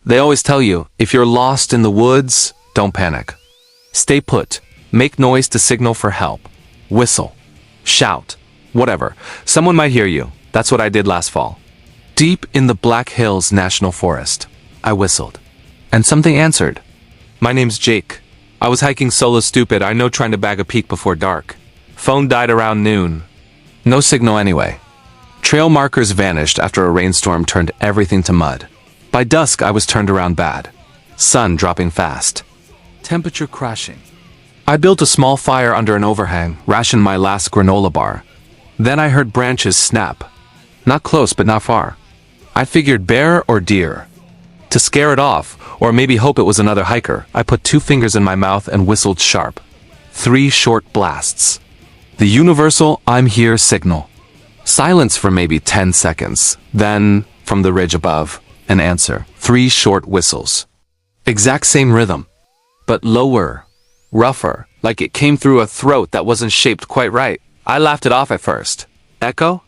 They always tell you, if you're lost in the woods, don't panic. Stay put. Make noise to signal for help. Whistle. Shout. Whatever. Someone might hear you. That's what I did last fall. Deep in the Black Hills National Forest, I whistled. And something answered. My name's Jake. I was hiking solo stupid, I know, trying to bag a peek before dark. Phone died around noon. No signal anyway. Trail markers vanished after a rainstorm turned everything to mud. By dusk, I was turned around bad. Sun dropping fast. Temperature crashing. I built a small fire under an overhang, rationed my last granola bar. Then I heard branches snap. Not close, but not far. I figured bear or deer. To scare it off, or maybe hope it was another hiker, I put 2 fingers in my mouth and whistled sharp. 3 short blasts. The universal I'm here signal. Silence for maybe 10 seconds. Then, from the ridge above, an answer. 3 short whistles. Exact same rhythm, but lower, rougher, like it came through a throat that wasn't shaped quite right. I laughed it off at first. Echo?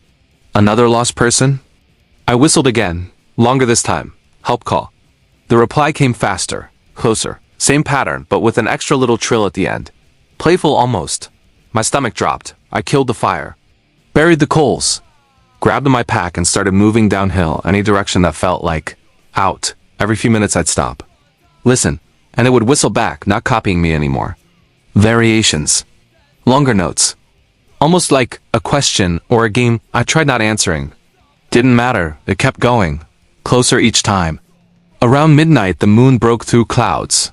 Another lost person? I whistled again, longer this time. Help call. The reply came faster, closer, same pattern, but with an extra little trill at the end. Playful almost. My stomach dropped. I killed the fire. Buried the coals. Grabbed my pack and started moving downhill any direction that felt like out. Every few minutes I'd stop. Listen, and it would whistle back, not copying me anymore. Variations. Longer notes. Almost like a question or a game I tried not answering. Didn't matter, it kept going. Closer each time. Around midnight, the moon broke through clouds.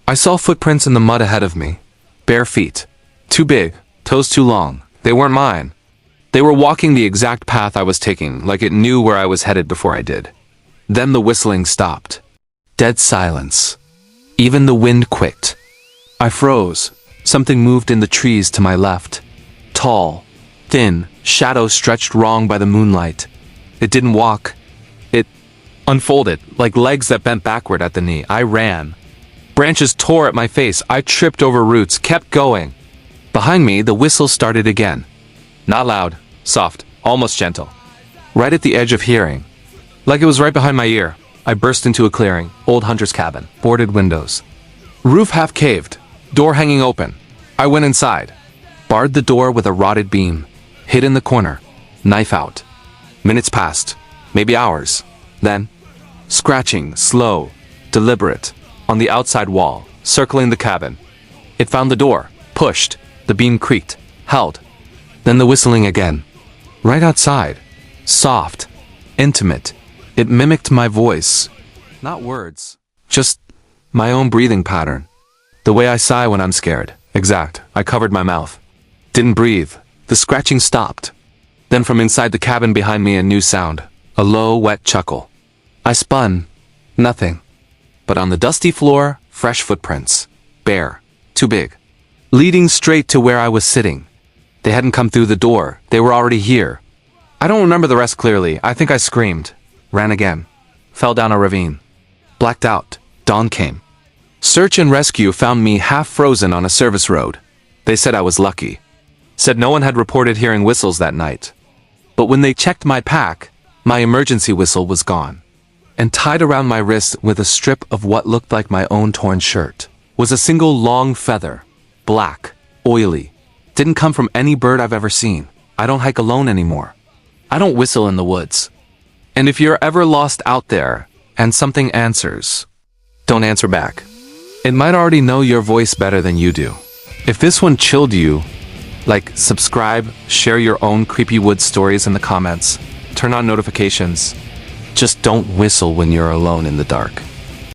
I saw footprints in the mud ahead of me. Bare feet. Too big, toes too long. They weren't mine. They were walking the exact path I was taking, like it knew where I was headed before I did. Then the whistling stopped. Dead silence. Even the wind quaked. I froze. Something moved in the trees to my left. Tall, thin, shadows stretched wrong by the moonlight. It didn't walk. It unfolded, like legs that bent backward at the knee. I ran. Branches tore at my face. I tripped over roots, kept going. Behind me, the whistle started again. Not loud, soft, almost gentle. Right at the edge of hearing. Like it was right behind my ear. I burst into a clearing, old hunter's cabin, boarded windows. Roof half caved, door hanging open. I went inside. Barred the door with a rotted beam. Hid in the corner, knife out. Minutes passed, maybe hours. Then, scratching, slow, deliberate, on the outside wall, circling the cabin. It found the door, pushed, the beam creaked, held. Then the whistling again. Right outside. Soft. Intimate. It mimicked my voice. Not words. Just my own breathing pattern. The way I sigh when I'm scared. Exact. I covered my mouth. Didn't breathe. The scratching stopped. Then from inside the cabin behind me a new sound. A low, wet chuckle. I spun. Nothing. But on the dusty floor, fresh footprints. Bare. Too big. Leading straight to where I was sitting. They hadn't come through the door. They were already here. I don't remember the rest clearly. I think I screamed. Ran again. Fell down a ravine. Blacked out. Dawn came. Search and rescue found me half frozen on a service road. They said I was lucky. Said no one had reported hearing whistles that night. But when they checked my pack, my emergency whistle was gone. And tied around my wrist with a strip of what looked like my own torn shirt was a single long feather. Black. Oily. Didn't come from any bird I've ever seen. I don't hike alone anymore. I don't whistle in the woods. And if you're ever lost out there, and something answers, don't answer back. It might already know your voice better than you do. If this one chilled you, like, subscribe, share your own creepy woods stories in the comments, turn on notifications. Just don't whistle when you're alone in the dark.